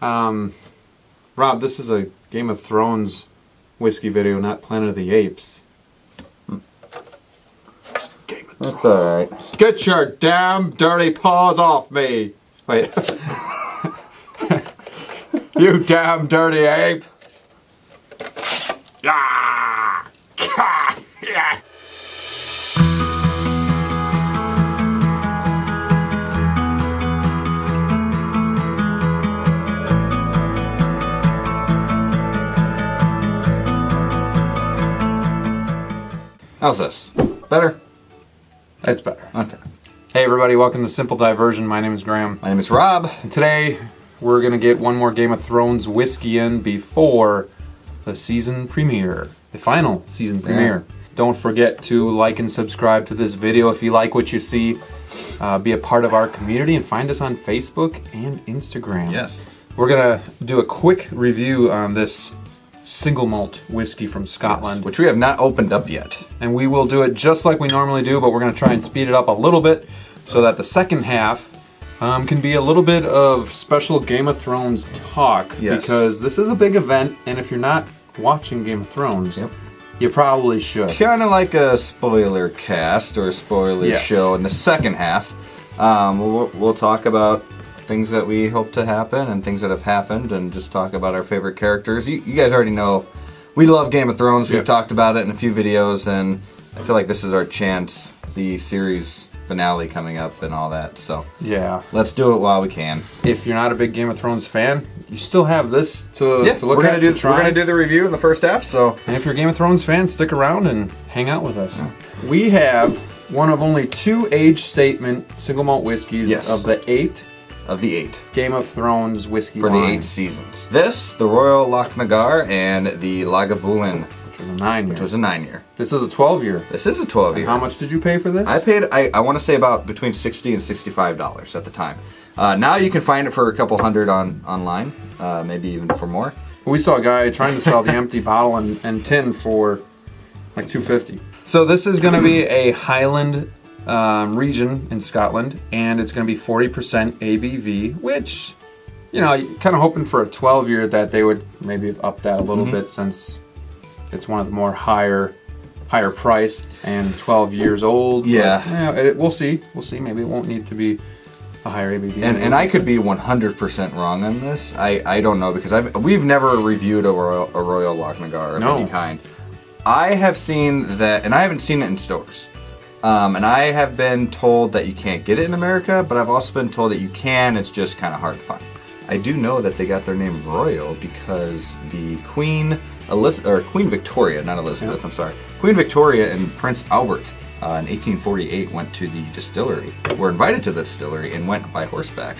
Rob, this is a Game of Thrones whiskey video, not Planet of the Apes. Game of That's Thrones. alright. Get your damn dirty paws off me! Wait. You damn dirty ape! Ah! Yeah! How's this? Better? It's better. Okay. Hey everybody, welcome to Simple Diversion. My name is Graham. My name is Rob. And today we're going to get one more Game of Thrones whiskey in before the season premiere. The final season premiere. Don't forget to like and subscribe to this video if you like what you see. Be a part of our community and find us on Facebook and Instagram. Yes. We're going to do a quick review on this single malt whiskey from Scotland. Which we have not opened up yet. And we will do it just like we normally do, but we're going to try and speed it up a little bit so that the second half can be a little bit of special Game of Thrones talk. Yes. Because this is a big event, and if you're not watching Game of Thrones, you probably should. Kind of like a spoiler cast or a spoiler show in the second half. We'll talk about things that we hope to happen and things that have happened and just talk about our favorite characters. You guys already know we love Game of Thrones. We've talked about it in a few videos, and I feel like this is our chance, the series finale coming up and all that. So yeah, let's do it while we can. If you're not a big Game of Thrones fan, you still have this to look we're at. We're going to do the review in the first half. So, and if you're a Game of Thrones fan, stick around and hang out with us. We have one of only two age statement single malt whiskeys of the eight Game of Thrones whiskey for lines. the 8 seasons. This, the Royal Lochnagar, and the Lagavulin, which was a 9-year. Which was a 9-year. This is a 12-year. This is a 12-year. How much did you pay for this? I paid, I want to say about between $60 and $65 at the time. Now you can find it for a couple hundred online, maybe even for more. We saw a guy trying to sell the empty bottle and tin for like $2.50. So this is going to be a Highland region in Scotland, and it's going to be 40% ABV, which, you know, kind of hoping for a 12-year that they would maybe have upped that a little bit, since it's one of the more higher priced and 12 years old. Yeah. But, we'll see. Maybe it won't need to be a higher ABV. And I could be 100% wrong on this. I don't know, because we've never reviewed a Royal Lochnagar of any kind. I have seen that, and I haven't seen it in stores. And I have been told that you can't get it in America, but I've also been told that you can, it's just kind of hard to find. I do know that they got their name Royal because the Queen Victoria, not Elizabeth, I'm sorry. Queen Victoria and Prince Albert in 1848 went to the distillery, were invited to the distillery, and went by horseback.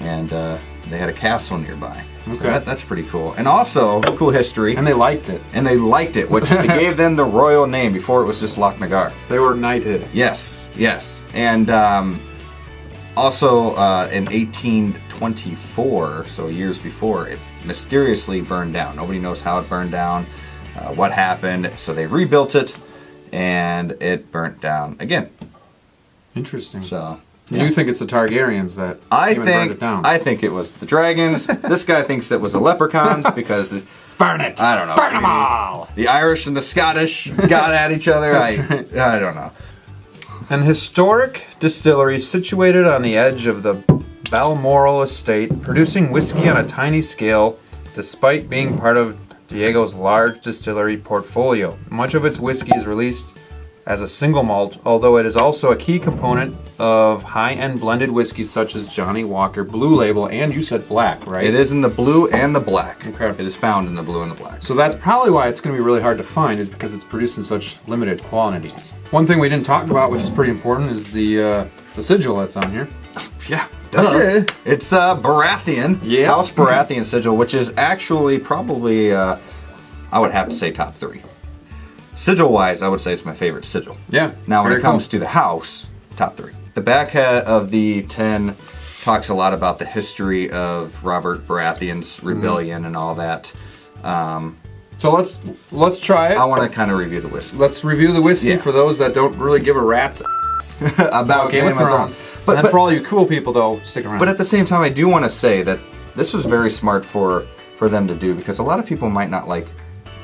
And they had a castle nearby. So that's pretty cool. And also, cool history. And they liked it. Which they gave them the royal name before it was just Lochnagar. They were knighted. Yes. And also in 1824, so years before, it mysteriously burned down. Nobody knows how it burned down, what happened. So they rebuilt it, and it burnt down again. Interesting. So... You think it's the Targaryens that came and burned it down? I think it was the dragons. This guy thinks it was the leprechauns because... Burn it! I don't know. Burn them all! The Irish and the Scottish got at each other. I don't know. An historic distillery situated on the edge of the Balmoral estate, producing whiskey on a tiny scale, despite being part of Diego's large distillery portfolio. Much of its whiskey is released as a single malt, although it is also a key component of high-end blended whiskeys such as Johnny Walker Blue Label, and you said black, right? It is in the blue and the black. Okay. It is found in the blue and the black. So that's probably why it's going to be really hard to find, is because it's produced in such limited quantities. One thing we didn't talk about, which is pretty important, is the sigil that's on here. Yeah. Duh. It's Baratheon. Yeah. House Baratheon sigil, which is actually probably, I would have to say, top 3. Sigil-wise, I would say it's my favorite sigil. Yeah. Now, when it comes to the house, top 3. The back of the tin talks a lot about the history of Robert Baratheon's rebellion and all that. So let's try it. I want to kind of review the whiskey. Let's review the whiskey for those that don't really give a rat's about Game of Thrones. But for all you cool people, though, stick around. But at the same time, I do want to say that this was very smart for them to do, because a lot of people might not like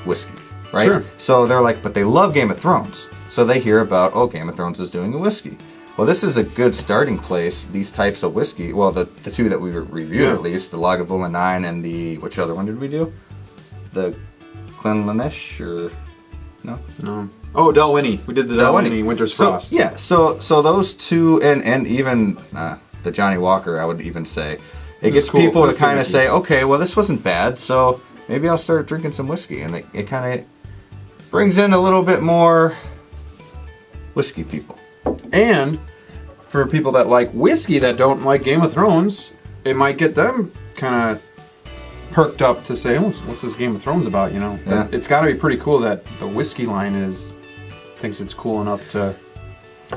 whiskey, right? Sure. So they're like, but they love Game of Thrones. So they hear about, oh, Game of Thrones is doing a whiskey. Well, this is a good starting place, these types of whiskey. Well, the two that we reviewed, at least, the Lagavulin 9 and the, which other one did we do? The Glenlinnich, or, no? No. Oh, Dalwhinnie. We did the Dalwhinnie Winter's Frost. Yeah, so those two, and even the Johnny Walker, I would even say, it gets cool. People to kind of say, okay, well, this wasn't bad, so maybe I'll start drinking some whiskey. And it kind of brings in a little bit more whiskey people. And for people that like whiskey that don't like Game of Thrones, it might get them kind of perked up to say, oh, what's this Game of Thrones about, you know? Yeah. It's got to be pretty cool that the whiskey line thinks it's cool enough to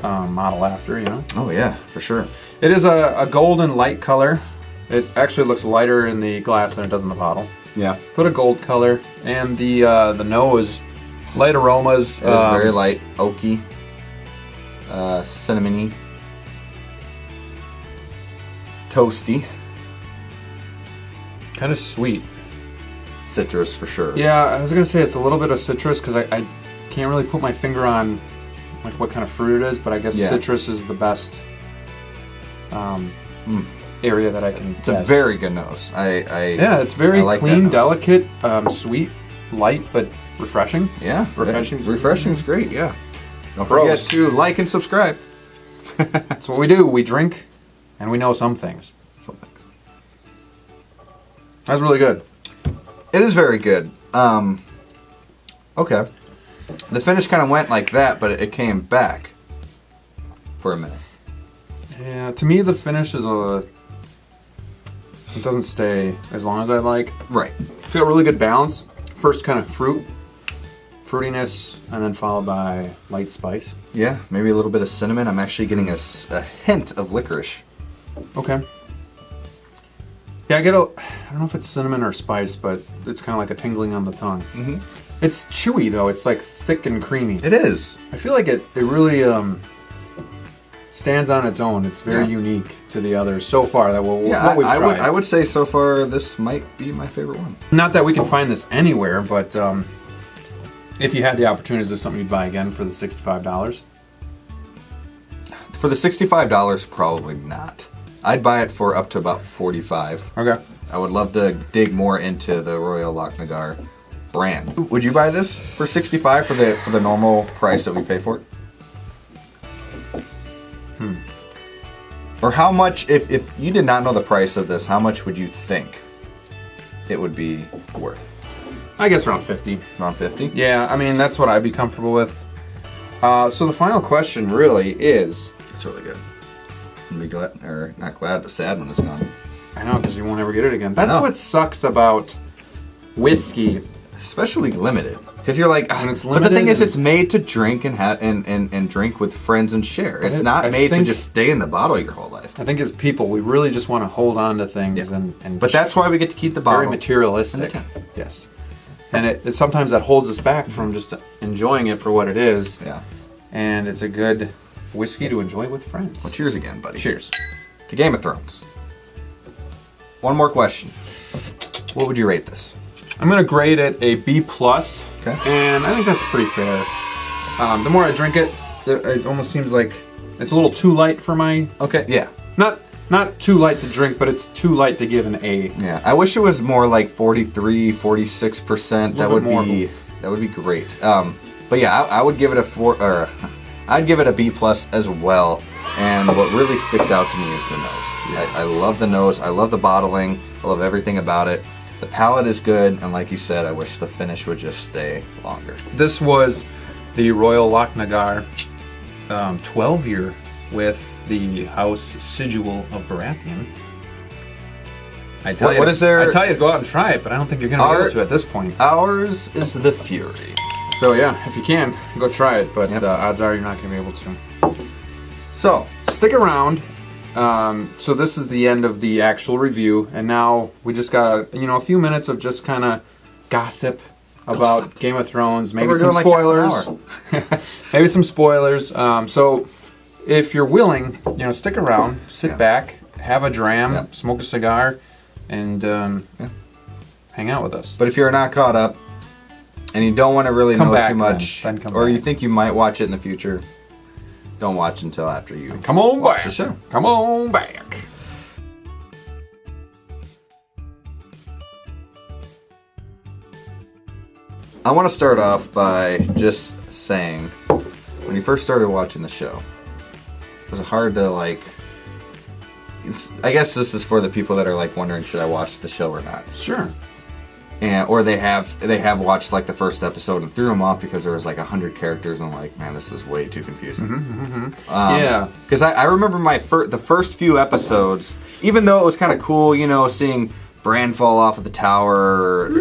model after, you know? Oh, yeah, for sure. It is a golden light color. It actually looks lighter in the glass than it does in the bottle. Yeah. Put a gold color. And the nose, light aromas. It is very light, oaky, cinnamony, toasty. Kind of sweet. Citrus, for sure. Yeah, I was going to say it's a little bit of citrus, because I can't really put my finger on like what kind of fruit it is, but I guess citrus is the best area that I can It's a very good nose. Yeah, it's very clean, delicate, sweet, light, but refreshing. Yeah. Refreshing. Refreshing's great, yeah. Don't forget to like and subscribe. That's what we do. We drink, and we know some things. That's really good. It is very good. Okay. The finish kind of went like that, but it came back for a minute. Yeah, to me the finish is it doesn't stay as long as I like. Right. It's got a really good balance. First kind of fruitiness, and then followed by light spice. Yeah, maybe a little bit of cinnamon. I'm actually getting a hint of licorice. Okay. Yeah, I don't know if it's cinnamon or spice, but it's kind of like a tingling on the tongue. Mm-hmm. It's chewy, though. It's like thick and creamy. It is. I feel like it really stands on its own. It's very unique to the others so far that what we've tried. I would say so far this might be my favorite one. Not that we can find this anywhere, but if you had the opportunity, is this something you'd buy again for the $65? For the $65, probably not. I'd buy it for up to about $45. Okay. I would love to dig more into the Royal Lochnagar brand. Would you buy this for $65 for the normal price that we paid for it? Or how much, if you did not know the price of this, how much would you think it would be worth? I guess around 50. Around 50? Yeah, I mean, that's what I'd be comfortable with. So the final question really is... It's really good. I'll be glad, or not glad, but sad when it's gone. I know, because you won't ever get it again. That's what sucks about whiskey. Especially limited. Because you're like, when it's but the thing is, it's made to drink and drink with friends and share. It's not made to just stay in the bottle your whole life. I think as people, we really just want to hold on to things and but that's why we get to keep the bottle. Very materialistic. Yes. And it sometimes that holds us back from just enjoying it for what it is. Yeah. And it's a good whiskey to enjoy with friends. Well, cheers again, buddy. Cheers. To Game of Thrones. One more question. What would you rate this? I'm going to grade it a B+. Okay. And I think that's pretty fair. The more I drink it, it almost seems like it's a little too light for my... Okay, yeah. Not too light to drink, but it's too light to give an A. Yeah, I wish it was more like 43, 46%. That would be great. But yeah, I would give it a 4, or I'd give it a B+ as well. And what really sticks out to me is the nose. Yeah. I love the nose. I love the bottling. I love everything about it. The palate is good, and like you said, I wish the finish would just stay longer. This was the Royal Lochnagar 12-year with the House Sigil of Baratheon. I tell you to go out and try it, but I don't think you're going to be able to at this point. Ours is the Fury. So yeah, if you can, go try it, but odds are you're not going to be able to. So, stick around. So this is the end of the actual review, and now we just got a few minutes of just kind of gossip about Game of Thrones, maybe some spoilers. Maybe some spoilers. So if you're willing, stick around, sit back, have a dram, smoke a cigar, and hang out with us. But if you're not caught up and you don't want to really know too much, then come or back. you think you might watch it in the future, don't watch until after you Come on watch back. the show. Come on back. I want to start off by just saying, when you first started watching the show, was it hard to like? I guess this is for the people that are like wondering, should I watch the show or not? Sure. And or they have watched like the first episode and threw them off because there was like 100 characters and I'm like, man, this is way too confusing. Yeah. Because I remember the first few episodes, even though it was kind of cool, you know, seeing Bran fall off of the tower and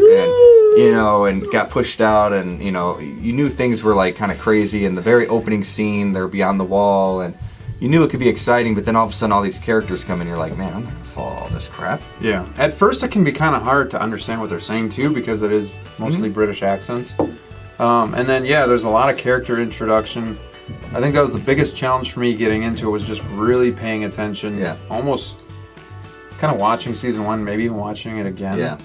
you know and got pushed out and you know you knew things were like kind of crazy. And the very opening scene, they're beyond the wall and you knew it could be exciting, but then all of a sudden all these characters come in, you're like, man, I'm not gonna follow all this crap. Yeah. At first it can be kind of hard to understand what they're saying too because it is mostly British accents. And then there's a lot of character introduction. I think that was the biggest challenge for me getting into it, was just really paying attention. Yeah. Almost kind of watching season 1, maybe even watching it again. Yeah.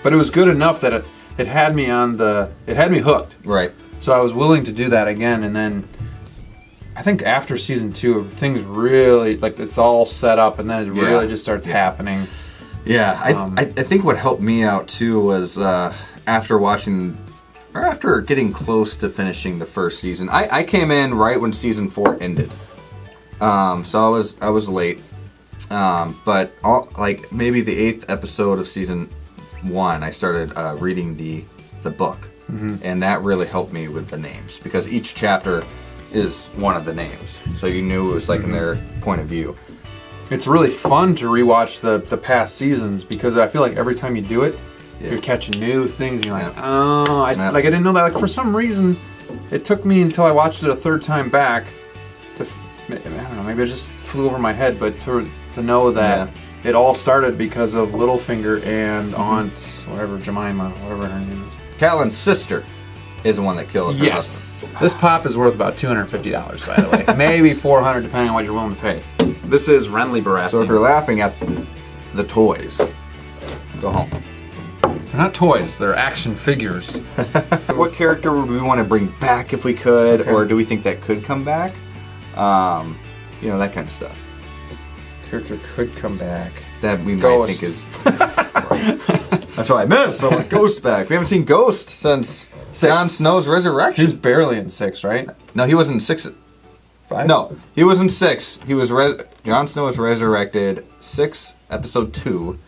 But it was good enough that it had me it had me hooked. Right. So I was willing to do that again, and then I think after season 2, things really, like, it's all set up, and then it really just starts happening. Yeah, I think what helped me out too was after getting close to finishing the first season. I came in right when season 4 ended, so I was late. But like maybe the 8th episode of season 1, I started reading the book, and that really helped me with the names because each chapter is one of the names, so you knew it was like in their point of view. It's really fun to rewatch the past seasons because I feel like every time you do it, you're catching new things. And you're like, I didn't know that. Like for some reason, it took me until I watched it a third time back to, I don't know, maybe it just flew over my head, but to know that it all started because of Littlefinger and Aunt, whatever, Jemima, whatever her name is. Catelyn's sister is the one that killed her husband. This pop is worth about $250, by the way. Maybe $400, depending on what you're willing to pay. This is Renly Baratheon. So if you're laughing at the toys, go home. They're not toys, they're action figures. What character would we want to bring back if we could, or do we think that could come back? You know, that kind of stuff. Character could come back. That we Ghost. might think is... That's what I missed. So Ghost back. We haven't seen Ghost since Jon Snow's resurrection. He was barely in 6, right? No, he was in 6. 5? No, he was in 6. He was Jon Snow was resurrected 6, episode 2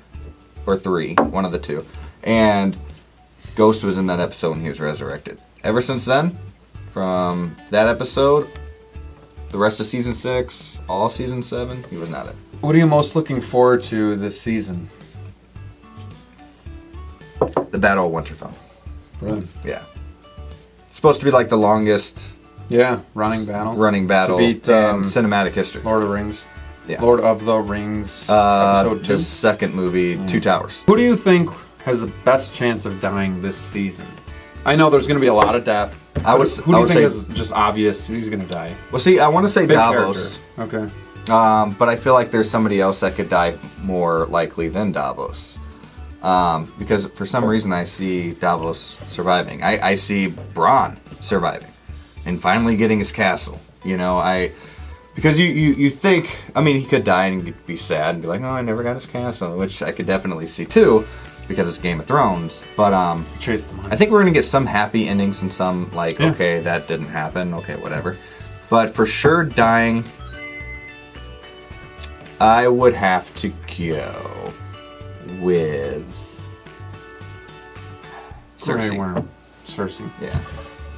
or 3, one of the two, and Ghost was in that episode when he was resurrected. Ever since then, from that episode, the rest of season 6, all season 7, he was not in. What are you most looking forward to this season? The Battle of Winterfell. Really? Yeah. It's supposed to be like the longest running battle. To beat in cinematic history. Lord of the Rings. Yeah. Lord of the Rings, episode 2. The second movie, Two Towers. Who do you think has the best chance of dying this season? I know there's going to be a lot of death. Who do you think is just obvious he's going to die? Well, see, I want to say Big Davos. character. Okay. But I feel like there's somebody else that could die more likely than Davos. Because for some reason I see Davos surviving. I see Bronn surviving and finally getting his castle. You know, because you think, I mean, he could die and you'd be sad and be like, oh, I never got his castle, which I could definitely see too, because it's Game of Thrones. But chase the money. I think we're gonna get some happy endings and some like, okay, that didn't happen, okay, whatever. But for sure, dying, I would have to go with Cersei. Grey Worm. Cersei. Yeah.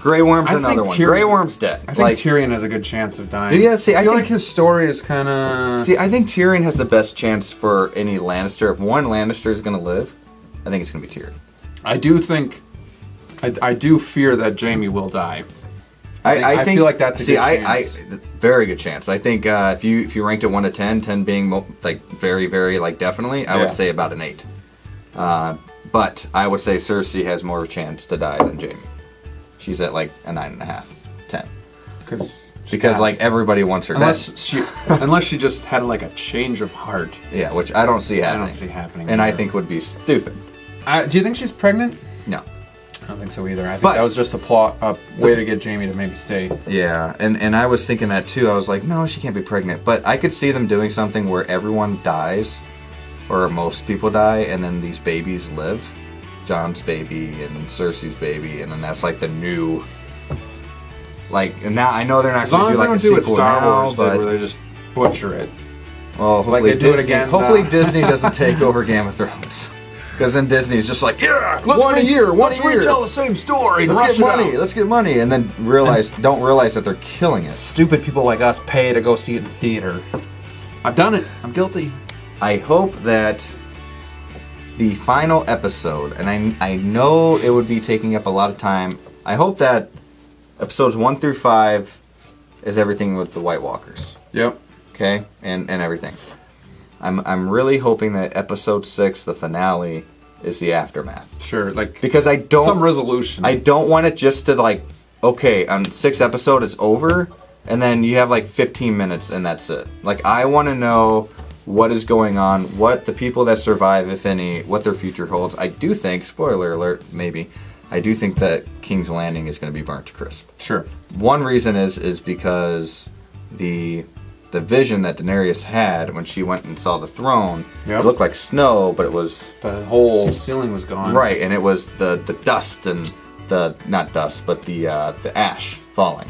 Grey Worm's I another think one. Grey Worm's dead. I think Tyrion has a good chance of dying. Yeah, see, I feel think, like his story is kind of... See, I think Tyrion has the best chance for any Lannister. If one Lannister is going to live, I think it's going to be Tyrion. I do think... I do fear that Jaime will die. I think, feel like that's a good chance. Very good chance. I think if you ranked it 1 to 10, 10 being like very, very like definitely, I would say about an 8. But I would say Cersei has more of a chance to die than Jaime. She's at like a 9.5, 10. Because because like everybody wants her dead. Unless she just had like a change of heart. Yeah, which I don't see happening. I don't see happening. And either. I think would be stupid. Do you think she's pregnant? No. I don't think so either. I think that was just a way to get Jaime to maybe stay. Yeah, and I was thinking that too. I was like, no, she can't be pregnant. But I could see them doing something where everyone dies, or most people die, and then these babies live. Jon's baby and then Cersei's baby, and then that's like the new. Like now, I know they're not going to do like a sequel now, but where they just butcher it. Well, hopefully like they do it again. Hopefully Disney doesn't take over Game of Thrones. Because then Disney's just like, yeah, one a year. Let's retell the same story. Let's get money, and then don't realize that they're killing it. Stupid people like us pay to go see it in theater. I've done it. I'm guilty. I hope that the final episode, and I know it would be taking up a lot of time. I hope that episodes 1 through 5 is everything with the White Walkers. Yep. Okay, and everything. I'm really hoping that episode 6, the finale, is the aftermath. Sure, like because I don't some resolution. I don't want it just to like, okay, on 6th episode it's over, and then you have like 15 minutes and that's it. Like I want to know what is going on, what the people that survive, if any, what their future holds. I do think, spoiler alert, maybe, I do think that King's Landing is going to be burnt to crisp. Sure. One reason is because the vision that Denarius had when she went and saw the throne, it looked like snow, but it was... The whole ceiling was gone. Right, and it was the dust and the... Not dust, but the ash falling.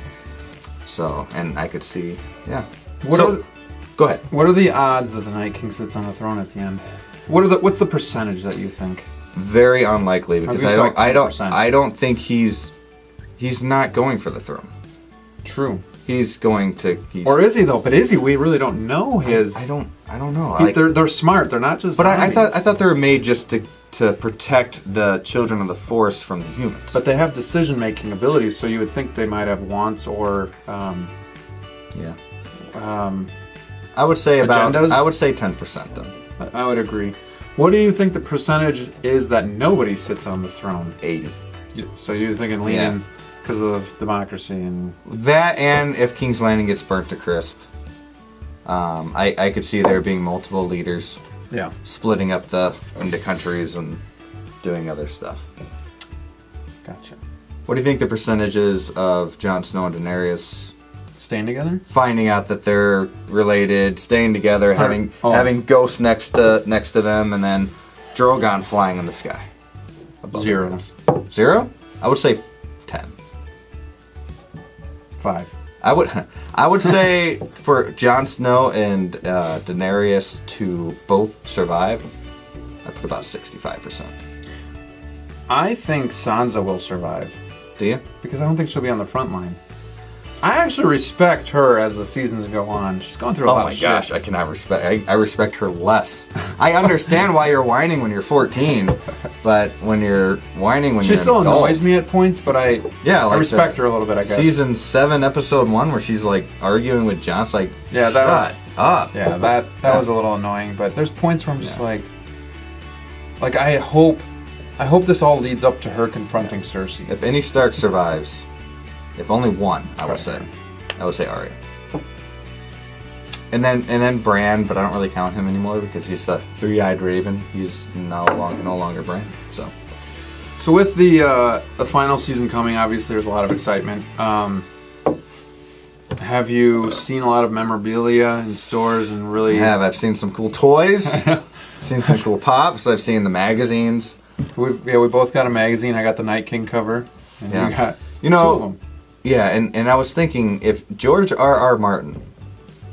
So, and I could see... Yeah. Go ahead. What are the odds that the Night King sits on the throne at the end? What's the percentage that you think? Very unlikely, because I don't think he's not going for the throne. True. He's going to... Or is he, though? But is he? We really don't know his... I don't know. They're smart. They're not just But I thought they were made just to protect the children of the forest from the humans. But they have decision-making abilities, so you would think they might have wants or... yeah. I would say agendas? I would say 10% then. I would agree. What do you think the percentage is that nobody sits on the throne? 80. So you're thinking leaning... Because of democracy and... That, and if King's Landing gets burnt to crisp. I could see there being multiple leaders. Yeah. Splitting up into countries and doing other stuff. Gotcha. What do you think the percentage is of Jon Snow and Daenerys... Staying together? Finding out that they're related, staying together, having ghosts next to them, and then Drogon flying in the sky. 0. 0? I would say 10. 5. I would say for Jon Snow and Daenerys to both survive, I put about 65%. I think Sansa will survive. Do you? Because I don't think she'll be on the front line. I actually respect her as the seasons go on. She's going through a lot of shit. Oh my gosh, I cannot respect... I respect her less. I understand why you're whining when you're 14, but when you're whining when she you're an still adult, annoys me at points, but I respect her a little bit, I guess. Season 7, episode 1, where she's like arguing with Jon, it's like, yeah, shut up. Yeah, that was a little annoying, but there's points where I'm just like I hope this all leads up to her confronting Cersei. If any Stark survives, if only one, I would say Arya. And then Bran, but I don't really count him anymore because he's the three-eyed raven. He's no longer Bran. So with the final season coming, obviously there's a lot of excitement. Have you seen a lot of memorabilia in stores and really? I've seen some cool toys. Seen some cool pops. I've seen the magazines. We both got a magazine. I got the Night King cover. And you got two of them. Yeah, and I was thinking, if George R.R. Martin,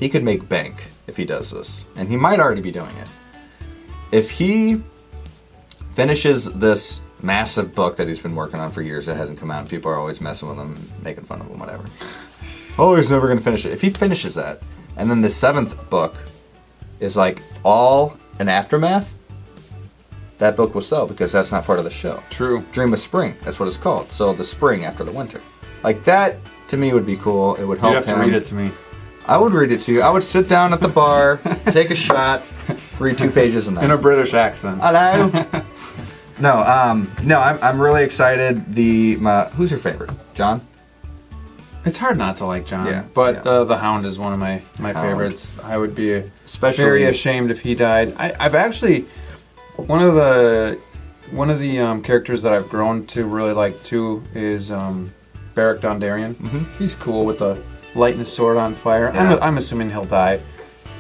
he could make bank if he does this. And he might already be doing it. If he finishes this massive book that he's been working on for years that hasn't come out, and people are always messing with him and making fun of him, whatever. Oh, he's never going to finish it. If he finishes that, and then the 7th book is like all an aftermath, that book will sell because that's not part of the show. True. Dream of Spring, that's what it's called. So the spring after the winter. Like that, to me, would be cool. It would help him. You'd have to read it to me. I would read it to you. I would sit down at the bar, take a shot, read 2 pages a night. In a British accent. Hello. No, I'm really excited. Who's your favorite? Jon? It's hard not to like Jon. Yeah, But yeah. The Hound is one of my Hound. favorites. I would be Especially very ashamed if he died. I've actually one of the characters that I've grown to really like too is Beric Dondarrion. He's cool with the lighting his sword on fire. Yeah. I'm assuming he'll die.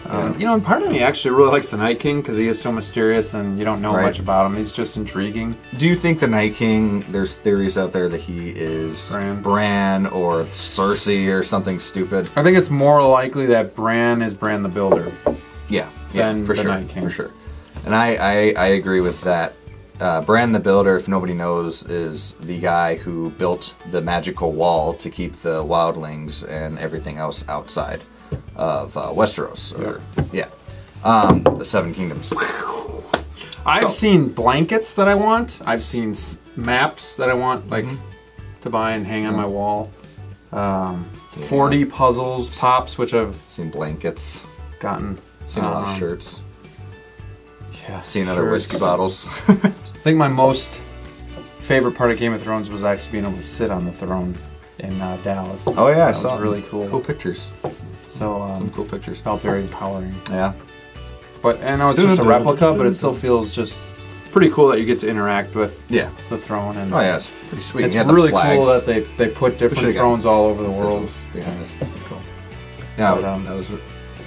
And part of me actually really likes the Night King because he is so mysterious and you don't know much about him. He's just intriguing. Do you think the Night King, there's theories out there that he is Bran or Cersei or something stupid? I think it's more likely that Bran is Bran the Builder. Yeah, than for the sure, Night King. for sure. And I agree with that. Bran the Builder, if nobody knows, is the guy who built the magical wall to keep the wildlings and everything else outside of Westeros. The Seven Kingdoms. I've seen blankets that I want. I've seen maps that I want, like to buy and hang on my wall. 40 puzzles, pops, which I've seen blankets. gotten. Seen a lot of shirts. Yeah, Seen other whiskey bottles. I think my most favorite part of Game of Thrones was actually being able to sit on the throne in Dallas. Oh yeah, I that saw was really cool. Cool pictures. So Some cool pictures. Felt very empowering. Yeah. But I know it's just a replica, but it still feels just pretty cool that you get to interact with the throne. And oh yeah, it's pretty sweet. It's yeah, really cool that they put different thrones all over the world. Behind us. Cool. Yeah, But, that was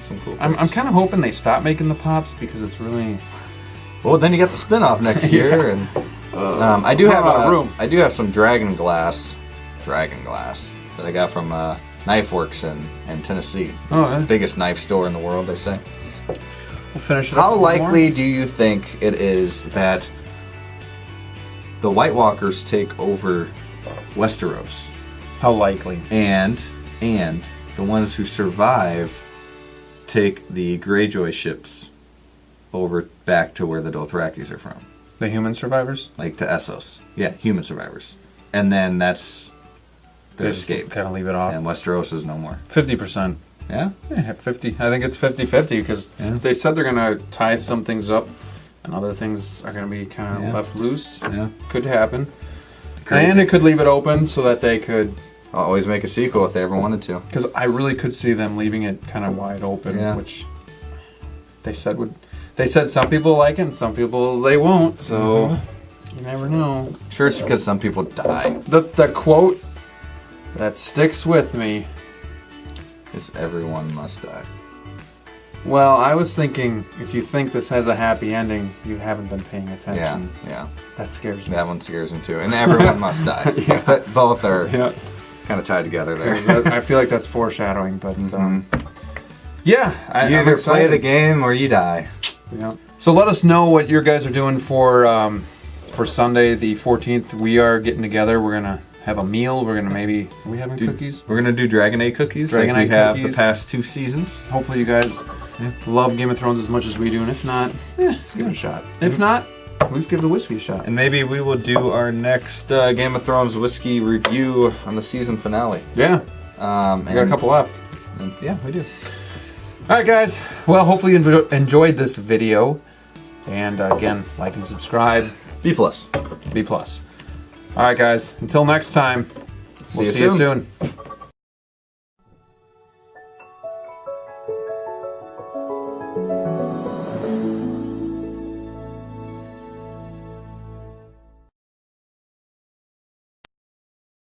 some cool. I'm kind of hoping they stop making the pops because it's really. Well, then you got the spin-off next year, and I do have some dragon glass that I got from Knife Works in Tennessee. Oh, yeah. Biggest knife store in the world, they say. We'll finish it up. How likely do you think it is that the White Walkers take over Westeros? How likely? And the ones who survive take the Greyjoy ships over back to where the Dothrakis are from. The human survivors? Like to Essos. Yeah, human survivors. And then that's their escape. Kind of leave it off. And Westeros is no more. 50%. Yeah? Yeah, 50. I think it's 50-50 because they said they're going to tie some things up and other things are going to be kind of left loose. Yeah. Could happen. Crazy. And it could leave it open so that they could... I'll always make a sequel if they ever wanted to. Because I really could see them leaving it kind of wide open, which they said would... They said some people like it and some people they won't, so you never know. I'm sure it's because some people die. The quote that sticks with me is everyone must die. Well, I was thinking, if you think this has a happy ending, you haven't been paying attention. Yeah. That scares me. That one scares me too. And everyone must die. But both are kind of tied together there. I feel like that's foreshadowing, but you I'm either play excited. the game or you die. Yeah. So let us know what you guys are doing for Sunday the 14th. We are getting together. We're gonna have a meal. We're gonna are we having cookies? We're gonna do Dragon Egg cookies like we have the past 2 seasons. Hopefully you guys love Game of Thrones as much as we do, and if not, let's give it a shot. If not, let's give the whiskey a shot. And maybe we will do our next Game of Thrones whiskey review on the season finale. Yeah. We got a couple left. Yeah, we do. Alright guys, well hopefully you enjoyed this video, and again, like and subscribe. B+. B+. Alright guys, until next time, we'll see you soon.